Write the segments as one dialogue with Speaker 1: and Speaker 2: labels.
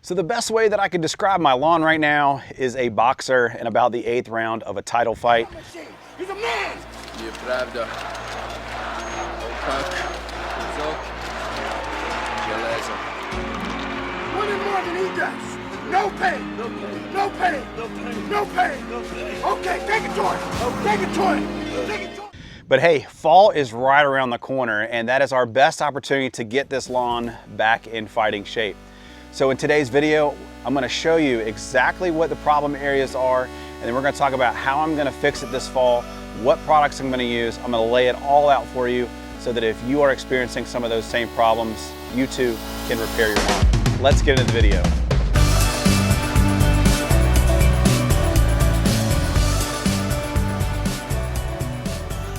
Speaker 1: So the best way that I could describe my lawn right now is a boxer in about the 8th round of a title fight.
Speaker 2: He's a man!
Speaker 3: Nieprawda. Tak. Wzrok. Żelazo.
Speaker 2: Winning more than he does. No pain. No pain. No pain. No pain. No pain. No pain. Okay, take it to him. Take it to him. Take it to him.
Speaker 1: But hey, fall is right around the corner, and that is our best opportunity to get this lawn back in fighting shape. So in today's video, I'm gonna show you exactly what the problem areas are, and then we're gonna talk about how I'm gonna fix it this fall, what products I'm gonna use. I'm gonna lay it all out for you so that if you are experiencing some of those same problems, you too can repair your lawn. Let's get into the video.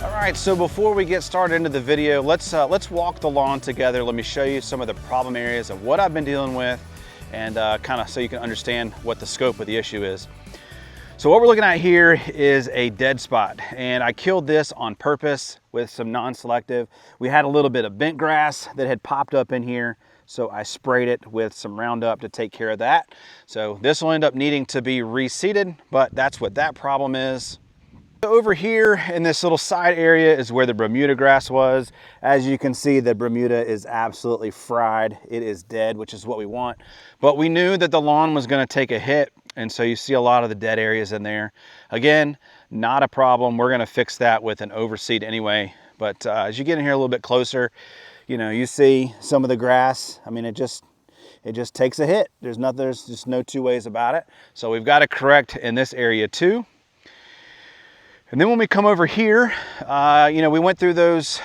Speaker 1: All right, so before we get started into the video, let's walk the lawn together. Let me show you some of the problem areas of what I've been dealing with, and kind of so you can understand what the scope of the issue is. So what we're looking at here is a dead spot, and I killed this on purpose with some non-selective. We had a little bit of bent grass that had popped up in here, so I sprayed it with some Roundup to take care of that. So this will end up needing to be reseeded, but that's what that problem is. Over here in this little side area is where the Bermuda grass was. As you can see, the Bermuda is absolutely fried. It is dead, which is what we want. But we knew that the lawn was going to take a hit, and so you see a lot of the dead areas in there. Again, not a problem. We're going to fix that with an overseed anyway. But as you get in here a little bit closer, you know, you see some of the grass. I mean, it just takes a hit. There's just no two ways about it. So we've got to correct in this area too. And then when we come over here, you know, we went through those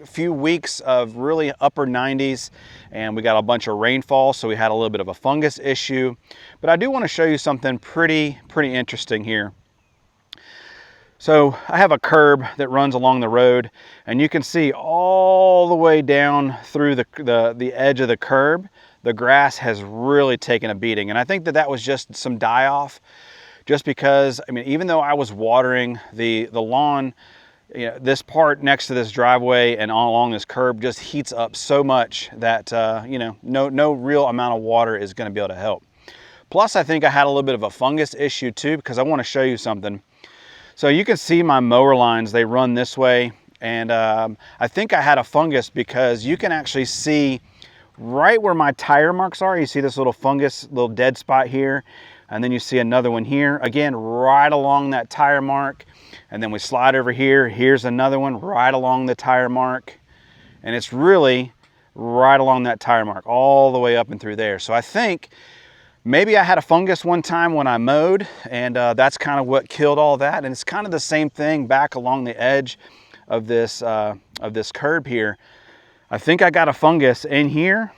Speaker 1: few weeks of really upper 90s, and we got a bunch of rainfall, so we had a little bit of a fungus issue. But I do want to show you something pretty interesting here. So I have a curb that runs along the road, and you can see all the way down through the edge of the curb, the grass has really taken a beating. And I think that was just some die-off. Just because, I mean, even though I was watering the lawn, you know, this part next to this driveway and all along this curb just heats up so much that, you know, no real amount of water is going to be able to help. Plus, I think I had a little bit of a fungus issue too, because I want to show you something. So you can see my mower lines, they run this way. And I think I had a fungus because you can actually see right where my tire marks are. You see this little fungus, little dead spot here. And then you see another one here, again, right along that tire mark. And then we slide over here. Here's another one right along the tire mark. And it's really right along that tire mark, all the way up and through there. So I think maybe I had a fungus one time when I mowed, and that's kind of what killed all that. And it's kind of the same thing back along the edge of this curb here. I think I got a fungus in here.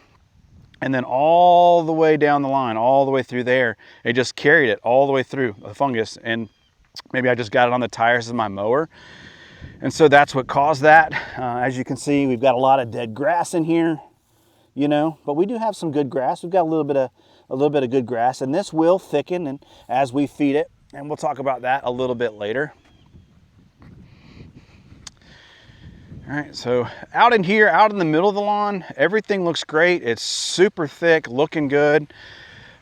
Speaker 1: And then all the way down the line, all the way through there, it just carried it all the way through the fungus. And maybe I just got it on the tires of my mower. And so that's what caused that. As you can see, we've got a lot of dead grass in here, you know, but we do have some good grass. We've got a little bit of good grass, and this will thicken and as we feed it. And we'll talk about that a little bit later. All right, so out in here, out in the middle of the lawn, everything looks great. It's super thick, looking good.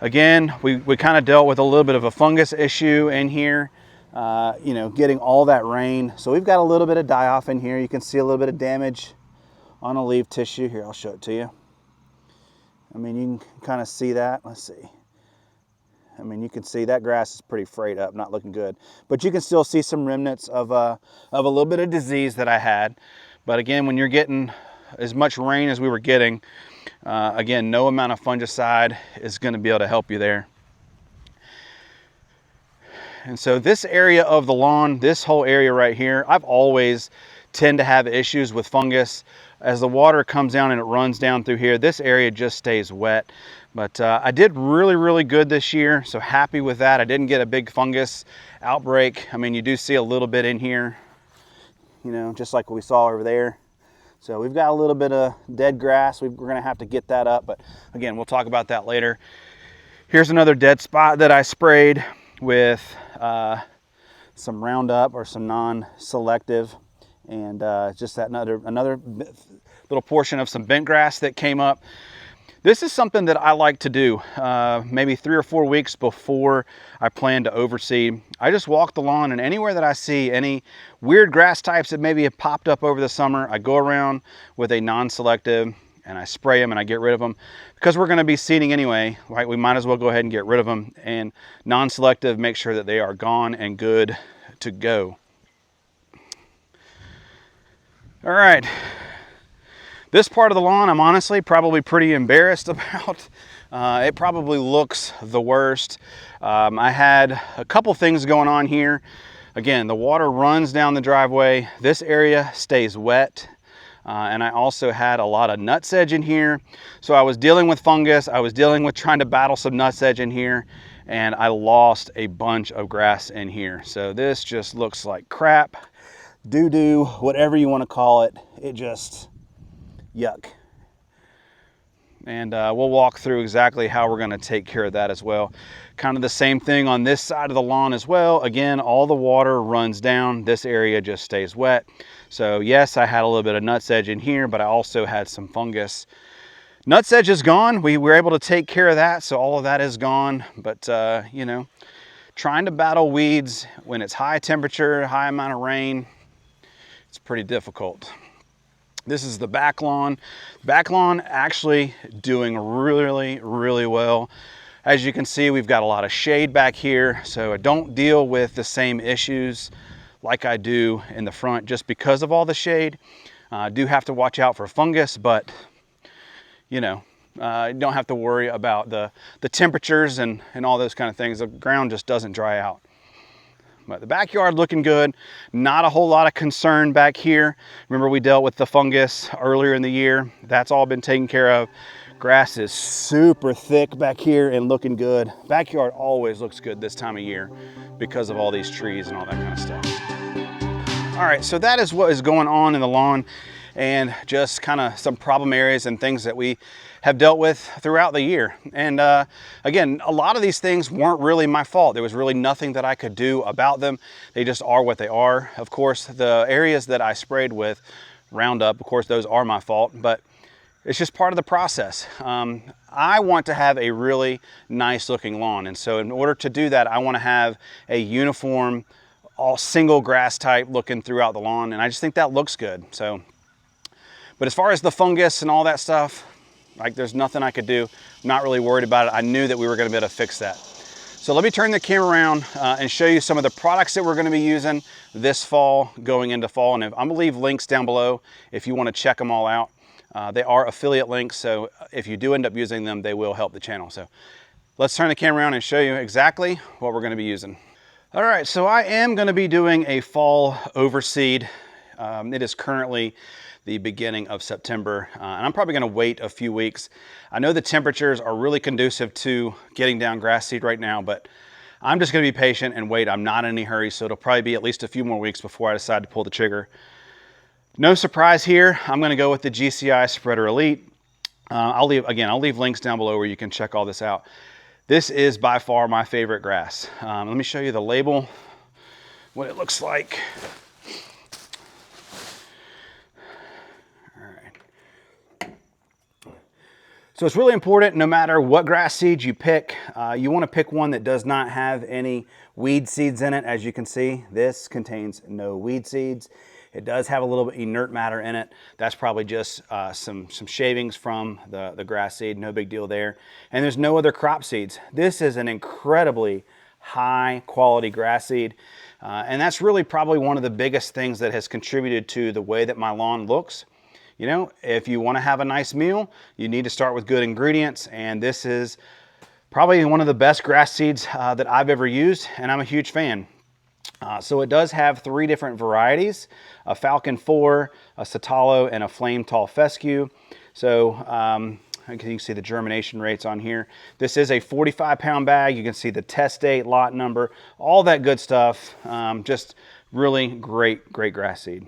Speaker 1: Again, we kind of dealt with a little bit of a fungus issue in here, you know, getting all that rain. So we've got a little bit of die-off in here. You can see a little bit of damage on a leaf tissue. Here, I'll show it to you. I mean, you can kind of see that. Let's see. I mean, you can see that grass is pretty frayed up, not looking good. But you can still see some remnants of a little bit of disease that I had. But again, when you're getting as much rain as we were getting, again, no amount of fungicide is going to be able to help you there. And so this area of the lawn, this whole area right here, I've always tend to have issues with fungus. As the water comes down and it runs down through here, this area just stays wet. But I did really good this year, so happy with that. I didn't get a big fungus outbreak. I mean, you do see a little bit in here, you know, just like we saw over there. So we've got a little bit of dead grass. We're gonna have to get that up, but again, we'll talk about that later. Here's another dead spot that I sprayed with some Roundup or some non-selective, and just that another little portion of some bent grass that came up. This is something that I like to do maybe 3 or 4 weeks before I plan to overseed. I just walk the lawn, and anywhere that I see any weird grass types that maybe have popped up over the summer, I go around with a non-selective and I spray them and I get rid of them. Because we're going to be seeding anyway, right? We might as well go ahead and get rid of them. And non-selective, make sure that they are gone and good to go. All right. This part of the lawn, I'm honestly probably pretty embarrassed about. It probably looks the worst. I had a couple things going on here. Again, the water runs down the driveway. This area stays wet. And I also had a lot of nutsedge in here. So I was dealing with fungus. I was dealing with trying to battle some nutsedge in here. And I lost a bunch of grass in here. So this just looks like crap, doo-doo, whatever you want to call it. It just... yuck. And we'll walk through exactly how we're going to take care of that as well. Kind of the same thing on this side of the lawn as well. Again, all the water runs down. This area just stays wet. So yes, I had a little bit of nutsedge in here, but I also had some fungus. Nutsedge is gone. We were able to take care of that, so all of that is gone. But you know, trying to battle weeds when it's high temperature, high amount of rain, it's pretty difficult. This is the back lawn. Back lawn actually doing really, really well. As you can see, we've got a lot of shade back here, so I don't deal with the same issues like I do in the front just because of all the shade. I do have to watch out for fungus, but you know, you don't have to worry about the temperatures and all those kind of things. The ground just doesn't dry out. But the backyard looking good. Not a whole lot of concern back here. Remember, we dealt with the fungus earlier in the year. That's all been taken care of. Grass is super thick back here and looking good. Backyard always looks good this time of year because of all these trees and all that kind of stuff. All right, so that is what is going on in the lawn, and just kind of some problem areas and things that we have dealt with throughout the year. And again, a lot of these things weren't really my fault. There was really nothing that I could do about them. They just are what they are. Of course, the areas that I sprayed with Roundup, of course, those are my fault, but it's just part of the process. I want to have a really nice looking lawn. And so in order to do that, I want to have a uniform, all single grass type looking throughout the lawn. And I just think that looks good. So, but as far as the fungus and all that stuff, like, there's nothing I could do. I'm not really worried about it. I knew that we were going to be able to fix that. So let me turn the camera around and show you some of the products that we're going to be using this fall, going into fall. And I'm going to leave links down below if you want to check them all out. They are affiliate links, so if you do end up using them, they will help the channel. So let's turn the camera around and show you exactly what we're going to be using. All right, so I am going to be doing a fall overseed. It is currently the beginning of September, and I'm probably going to wait a few weeks. I know the temperatures are really conducive to getting down grass seed right now, but I'm just going to be patient and wait. I'm not in any hurry, so it'll probably be at least a few more weeks before I decide to pull the trigger. No surprise here, I'm going to go with the GCI Spreader Elite. I'll leave links down below where you can check all this out. This is by far my favorite grass. Let me show you the label, what it looks like. So it's really important, no matter what grass seeds you pick, you want to pick one that does not have any weed seeds in it. As you can see, this contains no weed seeds. It does have a little bit inert matter in it. That's probably just some shavings from the grass seed, no big deal there. And there's no other crop seeds. This is an incredibly high quality grass seed. And that's really probably one of the biggest things that has contributed to the way that my lawn looks. You know, if you want to have a nice meal, you need to start with good ingredients, and this is probably one of the best grass seeds that I've ever used, and I'm a huge fan. So it does have 3 different varieties, a Falcon 4, a Satalo, and a Flame Tall Fescue. So you can see the germination rates on here. This is a 45-pound bag. You can see the test date, lot number, all that good stuff. Just really great grass seed.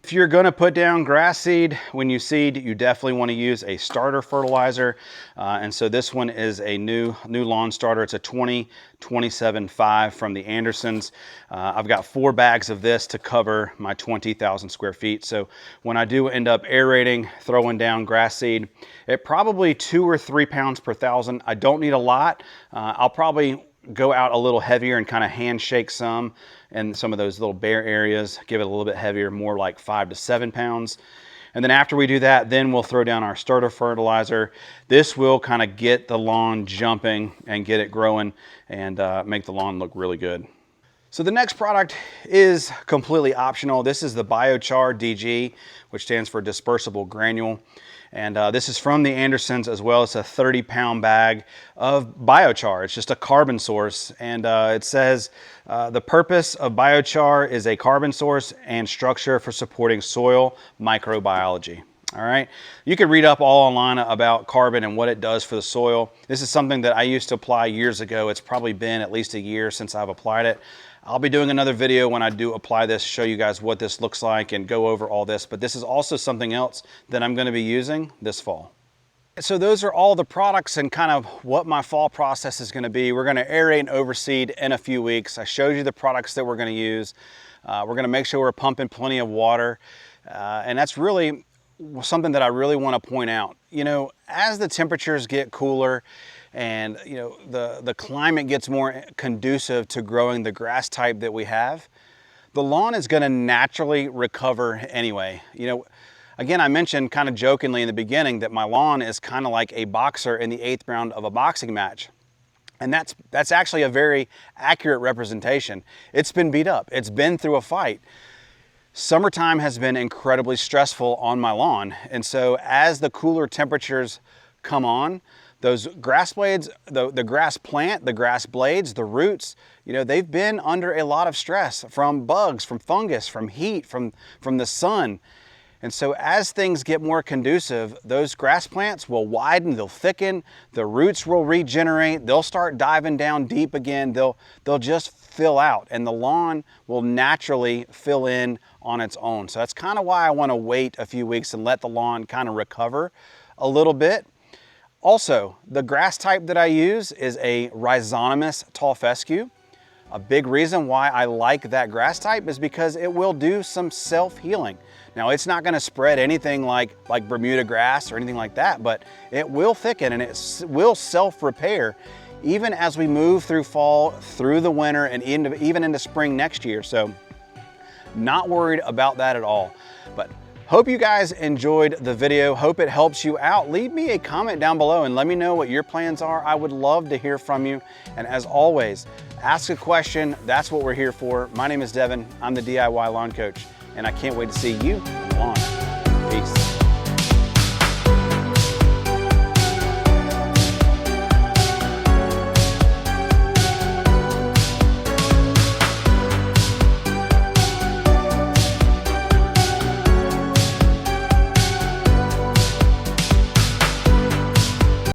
Speaker 1: If you're gonna put down grass seed, when you seed, you definitely wanna use a starter fertilizer. And so this one is a new lawn starter. It's a 20-27-5 from the Andersons. I've got 4 bags of this to cover my 20,000 square feet. So when I do end up aerating, throwing down grass seed, it probably 2 or 3 pounds per thousand. I don't need a lot. I'll probably go out a little heavier and kind of handshake some in some of those little bare areas, give it a little bit heavier, more like 5 to 7 pounds. And then after we do that, then we'll throw down our starter fertilizer. This will kind of get the lawn jumping and get it growing and make the lawn look really good. So the next product is completely optional. This is the Biochar DG, which stands for dispersible granule. And this is from the Andersons as well. It's a 30-pound bag of biochar. It's just a carbon source. And it says the purpose of biochar is a carbon source and structure for supporting soil microbiology. All right. You can read up all online about carbon and what it does for the soil. This is something that I used to apply years ago. It's probably been at least a year since I've applied it. I'll be doing another video when I do apply this, show you guys what this looks like and go over all this, but this is also something else that I'm going to be using this fall. So those are all the products and kind of what my fall process is going to be. We're going to aerate and overseed in a few weeks. I showed you the products that we're going to use. We're going to make sure we're pumping plenty of water. And that's really something that I really want to point out. You know, as the temperatures get cooler, and you know the climate gets more conducive to growing the grass type that we have, the lawn is going to naturally recover anyway. You know, again, I mentioned kind of jokingly in the beginning that my lawn is kind of like a boxer in the 8th round of a boxing match. And that's actually a very accurate representation. It's been beat up. It's been through a fight. Summertime has been incredibly stressful on my lawn. And so as the cooler temperatures come on, those grass blades, the grass plant, the grass blades, the roots, you know, they've been under a lot of stress from bugs, from fungus, from heat, from the sun. And so as things get more conducive, those grass plants will widen, they'll thicken, the roots will regenerate, they'll start diving down deep again, they'll just fill out, and the lawn will naturally fill in on its own. So that's kind of why I want to wait a few weeks and let the lawn kind of recover a little bit. Also, the grass type that I use is a rhizonomous tall fescue. A big reason why I like that grass type is because it will do some self-healing. Now, it's not going to spread anything like Bermuda grass or anything like that, but it will thicken and it will self-repair even as we move through fall, through the winter, and even into spring next year. So, not worried about that at all. But hope you guys enjoyed the video. Hope it helps you out. Leave me a comment down below and let me know what your plans are. I would love to hear from you. And as always, ask a question. That's what we're here for. My name is Devin. I'm the DIY Lawn Coach, and I can't wait to see you on the lawn. Peace.